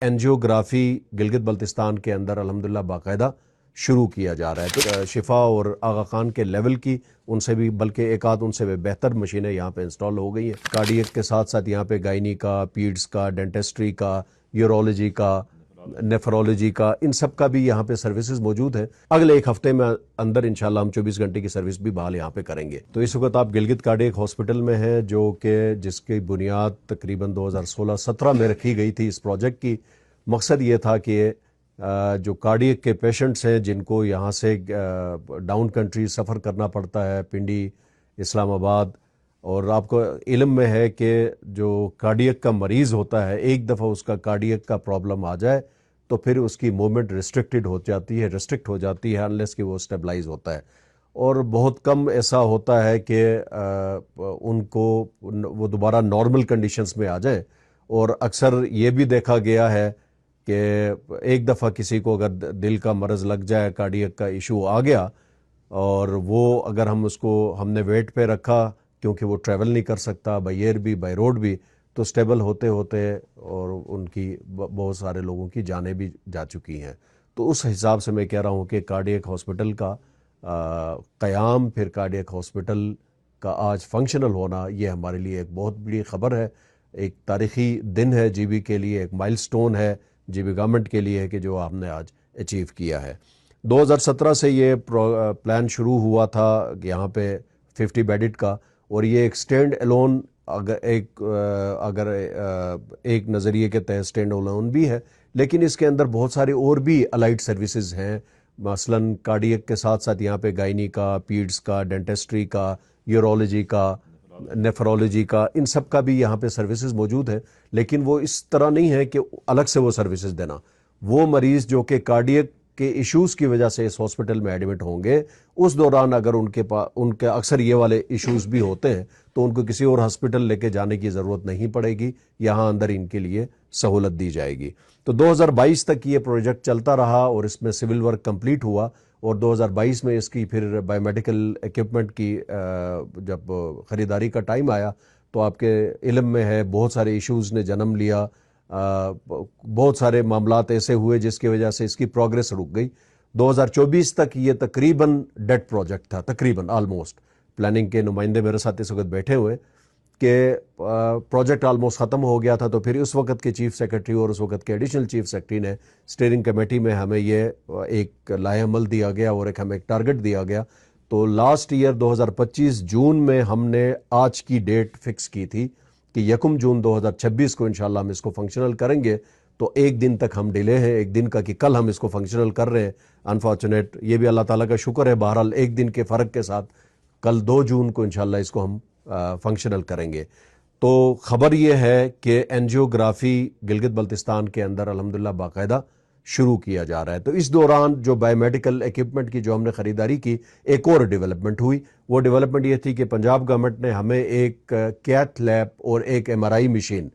Angiography Gilgit Baltistan के अंदर अल्हम्दुलिल्लाह बाकायदा शुरू किया जा रहा है। तो शिफा और आगा खान के लेवल की उनसे भी बल्कि एक आध उनसे भी बेहतर मशीनें यहाँ पे इंस्टॉल हो गई हैं। कार्डियक के साथ साथ यहाँ पे गायनी का, पीड्स का, डेंटिस्ट्री का, यूरोलॉजी का, नेफ्रोलॉजी का, इन सब का भी यहाँ पे सर्विसेज मौजूद है। अगले एक हफ्ते में अंदर इंशाल्लाह हम 24 घंटे की सर्विस भी बहाल यहाँ पे करेंगे। तो इस वक्त आप गिलगित कार्डियक हॉस्पिटल में हैं, जो कि जिसकी बुनियाद तकरीबन 2016-17 में रखी गई थी। इस प्रोजेक्ट की मकसद ये था कि जो कार्डियक के पेशेंट्स हैं जिनको यहाँ से डाउन कंट्री सफ़र करना पड़ता है, पिंडी, इस्लामाबाद, और आपको इल्म में है कि जो कार्डियक का मरीज़ होता है, एक दफ़ा उसका कार्डियक का प्रॉब्लम आ जाए तो फिर उसकी मूवमेंट रिस्ट्रिक्ट हो जाती है अनलेस कि वो स्टेबलाइज होता है। और बहुत कम ऐसा होता है कि उनको वो दोबारा नॉर्मल कंडीशंस में आ जाए। और अक्सर ये भी देखा गया है कि एक दफ़ा किसी को अगर दिल का मरज़ लग जाए, कार्डियक का इशू आ गया, और वो अगर हमने वेट पे रखा क्योंकि वो ट्रैवल नहीं कर सकता बाय एयर भी बाय रोड भी, तो स्टेबल होते होते और उनकी बहुत सारे लोगों की जानें भी जा चुकी हैं। तो उस हिसाब से मैं कह रहा हूँ कि कार्डियक हॉस्पिटल का क़याम, फिर कार्डियक हॉस्पिटल का आज फंक्शनल होना, ये हमारे लिए एक बहुत बड़ी ख़बर है, एक तारीख़ी दिन है जीबी के लिए, एक माइलस्टोन है जीबी गवर्नमेंट के लिए कि जो आपने आज अचीव किया है। 2017 से ये प्लान शुरू हुआ था यहाँ पे 50 बेडेड का, और ये एक स्टैंड एलोन अगर एक नज़रिए के तहत स्टैंड एलोन भी है, लेकिन इसके अंदर बहुत सारी और भी अलाइड सर्विसेज हैं। मसलन कार्डियक के साथ साथ यहाँ पे गायनी का, पीड्स का, डेंटिस्ट्री का, यूरोलॉजी का, नेफ्रोलॉजी का, इन सब का भी यहाँ पे सर्विसेज मौजूद है। लेकिन वो इस तरह नहीं है कि अलग से वो सर्विसेज देना। वो मरीज़ जो कि कार्डियक के इश्यूज़ की वजह से इस हॉस्पिटल में एडमिट होंगे, उस दौरान अगर उनके अक्सर ये वाले इश्यूज़ भी होते हैं तो उनको किसी और हॉस्पिटल लेके जाने की ज़रूरत नहीं पड़ेगी, यहाँ अंदर इनके लिए सहूलत दी जाएगी। तो 2022 तक ये प्रोजेक्ट चलता रहा और इसमें सिविल वर्क कंप्लीट हुआ, और 2022 में इसकी फिर बायोमेडिकल इक्विपमेंट की जब ख़रीदारी का टाइम आया तो आपके इल्म में है बहुत सारे इश्यूज़ ने जन्म लिया, बहुत सारे मामलात ऐसे हुए जिसकी वजह से इसकी प्रोग्रेस रुक गई। 2024 तक ये तकरीबन डेड प्रोजेक्ट था, तकरीबन ऑलमोस्ट। प्लानिंग के नुमाइंदे मेरे साथ इस वक्त बैठे हुए कि प्रोजेक्ट ऑलमोस्ट ख़त्म हो गया था। तो फिर उस वक्त के चीफ सेक्रेटरी और उस वक्त के एडिशनल चीफ सेक्रेटरी ने स्टीयरिंग कमेटी में हमें ये एक लाहेअमल दिया गया और हमें एक टारगेट दिया गया। तो लास्ट ईयर 2025 जून में हमने आज की डेट फिक्स की थी कि 1 जून 2026 को इंशाल्लाह हम इसको फंक्शनल करेंगे। तो एक दिन तक हम डिले हैं, एक दिन का, कि कल हम इसको फंक्शनल कर रहे हैं। अनफॉर्चुनेट, ये भी अल्लाह ताला का शुक्र है, बहरहाल एक दिन के फ़र्क के साथ कल 2 जून को इंशाल्लाह इसको हम फंक्शनल करेंगे। तो ख़बर ये है कि एंजियोग्राफी गिलगित बल्तिस्तान के अंदर अल्हम्दुलिल्लाह बाकायदा शुरू किया जा रहा है। तो इस दौरान जो बायोमेडिकल इक्विपमेंट की जो हमने ख़रीदारी की, एक और डेवलपमेंट हुई। वो डेवलपमेंट ये थी कि पंजाब गवर्नमेंट ने हमें एक कैथ लैब और एक MRI मशीन,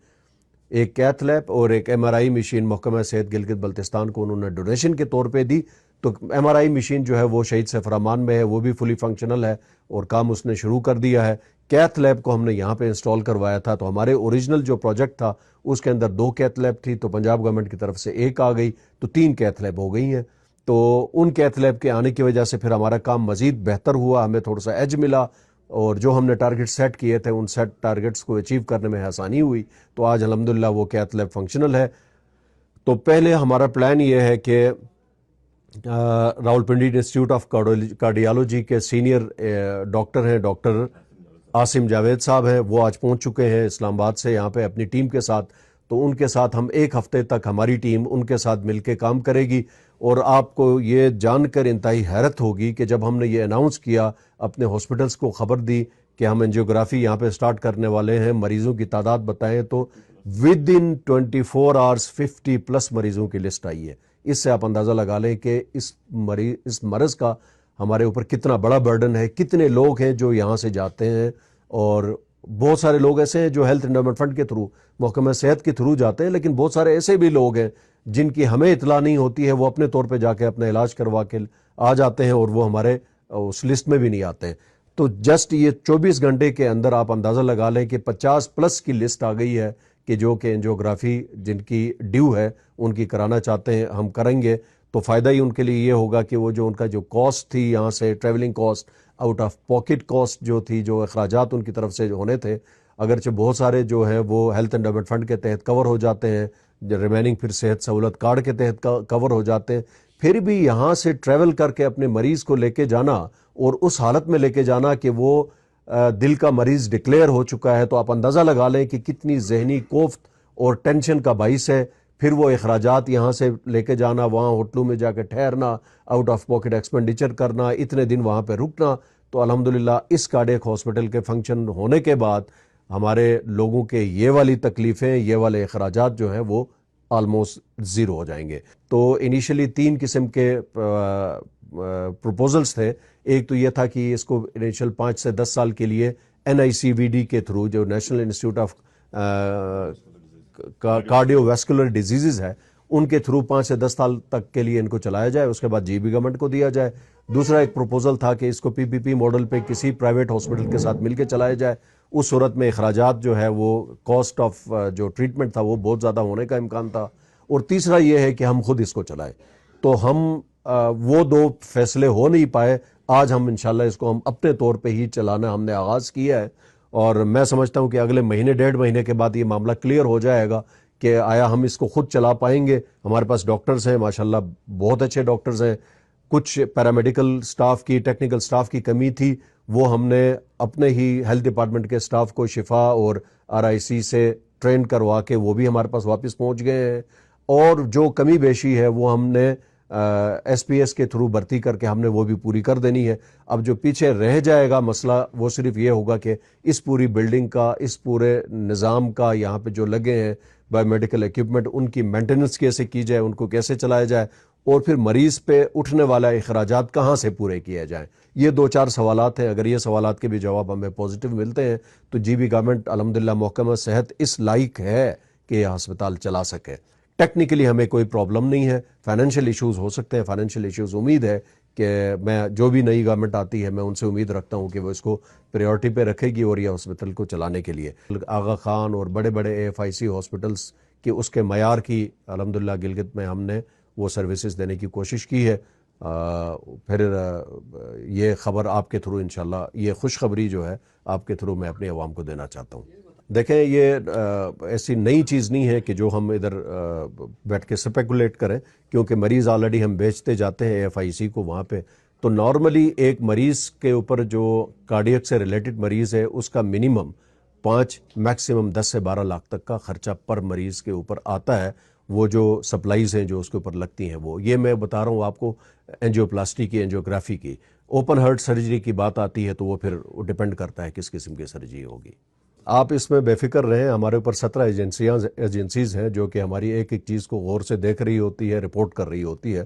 एक कैथ लैब और एक MRI मशीन महकमा सेहत गिलगित बल्तिस्तान को उन्होंने डोनेशन के तौर पे दी। तो MRI मशीन जो है वो शहीद सफरामान में है, वो भी फुली फंक्शनल है और काम उसने शुरू कर दिया है। कैथ लैब को हमने यहाँ पे इंस्टॉल करवाया था। तो हमारे ओरिजिनल जो प्रोजेक्ट था उसके अंदर 2 कैथ लैब थी, तो पंजाब गवर्नमेंट की तरफ से एक आ गई, तो 3 कैथ लैब हो गई हैं। तो उन कैथ लैब के आने की वजह से फिर हमारा काम मज़ीद बेहतर हुआ, हमें थोड़ा सा एज मिला, और जो हमने टारगेट सेट किए थे उन सेट टारगेट्स को अचीव करने में आसानी हुई। तो आज अल्हम्दुलिल्लाह वो कैथ लैब फंक्शनल है। तो पहले हमारा प्लान ये है कि रावलपिंडी इंस्टीट्यूट ऑफ कार्डियोलॉजी के सीनियर डॉक्टर हैं, डॉक्टर आसिम जावेद साहब हैं, वो आज पहुंच चुके हैं इस्लामाबाद से यहाँ पे अपनी टीम के साथ। तो उनके साथ हम एक हफ्ते तक हमारी टीम उनके साथ मिलके काम करेगी। और आपको ये जानकर इंतहाई हैरत होगी कि जब हमने ये अनाउंस किया, अपने हॉस्पिटल्स को ख़बर दी कि हम एंजियोग्राफी यहाँ पे स्टार्ट करने वाले हैं, मरीज़ों की तादाद बताएं तो विद इन 24 आवर्स 50+ मरीज़ों की लिस्ट आई है। इससे आप अंदाज़ा लगा लें कि इस मरज़ का हमारे ऊपर कितना बड़ा बर्डन है, कितने लोग हैं जो यहाँ से जाते हैं। और बहुत सारे लोग ऐसे हैं जो हेल्थ एंडोमेंट फंड के थ्रू, महकमा सेहत के थ्रू जाते हैं, लेकिन बहुत सारे ऐसे भी लोग हैं जिनकी हमें इतला नहीं होती है, वो अपने तौर पे जाके अपना इलाज करवा के आ जाते हैं और वो हमारे उस लिस्ट में भी नहीं आते हैं। तो जस्ट ये 24 घंटे के अंदर आप अंदाज़ा लगा लें कि 50+ की लिस्ट आ गई है کہ جو کہ اینجیوگرافی جن کی ڈیو ہے ان کی کرانا چاہتے ہیں ہم کریں گے تو فائدہ ہی ان کے لیے یہ ہوگا کہ وہ جو ان کا جو کاسٹ تھی یہاں سے travelling cost out of pocket cost جو تھی جو اخراجات ان کی طرف سے جو ہونے تھے اگرچہ بہت سارے جو ہے وہ ہیلتھ انڈیولپمنٹ فنڈ کے تحت کور ہو جاتے ہیں ریمیننگ پھر صحت سہولت کارڈ کے تحت کور ہو جاتے ہیں پھر بھی یہاں سے ٹریول کر کے اپنے مریض کو لے کے جانا اور اس حالت میں لے کے جانا کہ وہ دل کا مریض ڈکلیئر ہو چکا ہے تو آپ اندازہ لگا لیں کہ کتنی ذہنی کوفت اور ٹینشن کا باعث ہے پھر وہ اخراجات یہاں سے لے کے جانا وہاں ہوٹلوں میں جا کے ٹھہرنا آؤٹ آف پاکٹ ایکسپینڈیچر کرنا اتنے دن وہاں پہ رکنا تو الحمدللہ اس کارڈیک ہاسپٹل کے فنکشن ہونے کے بعد ہمارے لوگوں کے یہ والی تکلیفیں یہ والے اخراجات جو ہیں وہ آلموسٹ زیرو ہو جائیں گے. تو انیشلی 3 قسم کے پروپوزلز تھے. ایک تو یہ تھا کہ اس کو انیشل 5 سے 10 سال کے لیے NICVD کے تھرو جو national institute of cardio vascular diseases ہے ان کے تھرو 5 سے 10 سال تک کے لیے ان کو چلایا جائے اس کے بعد GB گورنمنٹ کو دیا جائے. دوسرا ایک پروپوزل تھا کہ اس کو PPP ماڈل پہ کسی پرائیویٹ ہاسپٹل کے ساتھ مل کے چلایا جائے. اس صورت میں اخراجات جو ہے وہ کاسٹ آف جو ٹریٹمنٹ تھا وہ بہت زیادہ ہونے کا امکان تھا. اور تیسرا یہ ہے کہ ہم خود اس کو چلائیں. تو ہم وہ 2 فیصلے ہو نہیں پائے. آج ہم انشاءاللہ اس کو ہم اپنے طور پہ ہی چلانا ہم نے آغاز کیا ہے اور میں سمجھتا ہوں کہ اگلے مہینے 1.5 مہینے کے بعد یہ معاملہ کلیئر ہو جائے گا کہ آیا ہم اس کو خود چلا پائیں گے. ہمارے پاس ڈاکٹرز ہیں ماشاءاللہ بہت اچھے ڈاکٹرز ہیں. کچھ پیرامیڈیکل سٹاف کی ٹیکنیکل سٹاف کی کمی تھی وہ ہم نے اپنے ہی ہیلتھ ڈپارٹمنٹ کے سٹاف کو شفا اور RIC سے ٹرین کروا کے وہ بھی ہمارے پاس واپس پہنچ گئے ہیں. اور جو کمی بیشی ہے وہ ہم نے SPS کے تھرو بھرتی کر کے ہم نے وہ بھی پوری کر دینی ہے. اب جو پیچھے رہ جائے گا مسئلہ وہ صرف یہ ہوگا کہ اس پوری بلڈنگ کا اس پورے نظام کا یہاں پہ جو لگے ہیں بایو میڈیکل ایکوپمنٹ ان کی مینٹیننس کیسے کی جائے ان کو کیسے چلایا جائے اور پھر مریض پہ اٹھنے والا اخراجات کہاں سے پورے کیے جائیں. یہ 2-4 سوالات ہیں. اگر یہ سوالات کے بھی جواب ہمیں پازیٹیو ملتے ہیں تو GB گورنمنٹ الحمدللہ محکمہ صحت اس لائق ہے کہ یہ ہسپتال چلا سکے. ٹیکنیکلی ہمیں کوئی پرابلم نہیں ہے. فائنینشیل ایشوز ہو سکتے ہیں. فائنینشیل ایشوز امید ہے کہ میں جو بھی نئی گورنمنٹ آتی ہے میں ان سے امید رکھتا ہوں کہ وہ اس کو پریورٹی پہ رکھے گی اور یہ ہاسپٹل کو چلانے کے لیے آغا خان اور بڑے بڑے AFIC ہاسپٹلس کی اس کے معیار کی الحمدللہ گلگت میں ہم نے وہ سروسز دینے کی کوشش کی ہے. پھر یہ خبر آپ کے تھرو انشاءاللہ یہ خوشخبری جو ہے آپ کے تھرو میں اپنے عوام کو دینا چاہتا ہوں. دیکھیں یہ ایسی نئی چیز نہیں ہے کہ جو ہم ادھر بیٹھ کے سپیکولیٹ کریں کیونکہ مریض آلریڈی ہم بیچتے جاتے ہیں AFIC کو وہاں پہ. تو نارملی ایک مریض کے اوپر جو کارڈیک سے ریلیٹڈ مریض ہے اس کا منیمم 5 میکسیمم 10 سے 12 لاکھ تک کا خرچہ پر مریض کے اوپر آتا ہے. وہ جو سپلائیز ہیں جو اس کے اوپر لگتی ہیں وہ یہ میں بتا رہا ہوں آپ کو اینجیوپلاسٹی کی اینجیوگرافی کی. اوپن ہارٹ سرجری کی بات آتی ہے تو وہ پھر ڈپینڈ کرتا ہے کس قسم کی سرجری ہوگی. آپ اس میں بے فکر رہیں. ہمارے اوپر 17 ایجنسیز ہیں جو کہ ہماری ایک ایک چیز کو غور سے دیکھ رہی ہوتی ہے رپورٹ کر رہی ہوتی ہے.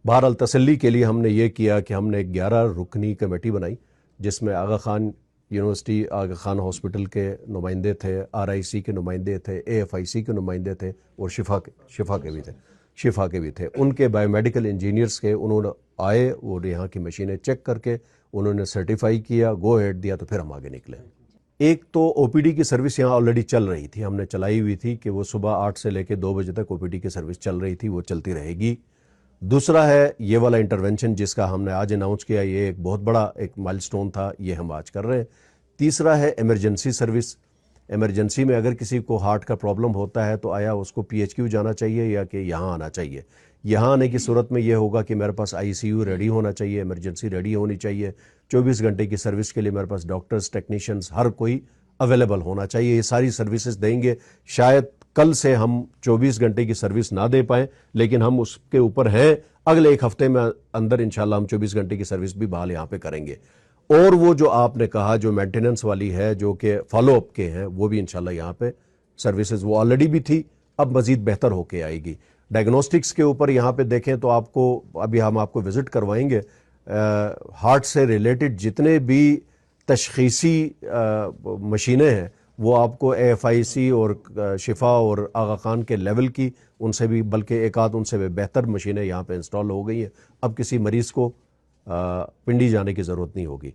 بہرحال تسلی کے لیے ہم نے یہ کیا کہ ہم نے 11 رکنی کمیٹی بنائی جس میں آغا خان یونیورسٹی آغا خان ہاسپٹل کے نمائندے تھے RIC کے نمائندے تھے AFIC کے نمائندے تھے اور شفا کے بھی تھے. ان کے بایو میڈیکل انجینئرس کے انہوں نے آئے اور یہاں کی مشینیں چیک کر کے انہوں نے سرٹیفائی کیا گو ہیڈ دیا تو پھر ہم آگے نکلے. ایک تو OPD کی سروس یہاں آلریڈی چل رہی تھی ہم نے چلائی ہوئی تھی کہ وہ صبح 8 سے لے کے 2 بجے تک OPD کی سروس چل رہی تھی وہ چلتی رہے گی. دوسرا ہے یہ والا انٹرونشن جس کا ہم نے آج اناؤنس کیا یہ ایک بہت بڑا ایک مائل سٹون تھا یہ ہم آج کر رہے ہیں. تیسرا ہے ایمرجنسی سروس. ایمرجنسی میں اگر کسی کو ہارٹ کا پرابلم ہوتا ہے تو آیا اس کو PHQ جانا چاہیے یا کہ یہاں آنا چاہیے. یہاں آنے کی صورت میں یہ ہوگا کہ میرے پاس ICU ریڈی ہونا چاہیے ایمرجنسی ریڈی ہونی چاہیے 24 گھنٹے کی سروس کے لیے میرے پاس ڈاکٹرز ٹیکنیشینز ہر کوئی اویلیبل ہونا چاہیے. یہ ساری سروسز دیں گے. شاید کل سے ہم 24 گھنٹے کی سروس نہ دے پائیں لیکن ہم اس کے اوپر ہیں. اگلے 1 ہفتے میں اندر انشاءاللہ ہم 24 گھنٹے کی سروس بھی بحال یہاں پہ کریں گے. اور وہ جو آپ نے کہا جو مینٹیننس والی ہے جو کہ فالو اپ کے ہیں وہ بھی انشاءاللہ یہاں پہ سروسز وہ آلریڈی بھی تھی اب مزید بہتر ہو کے آئے گی. ڈائگنوسٹکس کے اوپر یہاں پہ دیکھیں تو آپ کو ابھی ہم آپ کو وزٹ کروائیں گے. ہارٹ سے ریلیٹڈ جتنے بھی تشخیصی مشینیں ہیں وہ آپ کو AFIC اور شفا اور آغا خان کے لیول کی ان سے بھی بلکہ ایک آدھ ان سے بھی بہتر مشینیں یہاں پہ انسٹال ہو گئی ہیں. اب کسی مریض کو پنڈی جانے کی ضرورت نہیں ہوگی.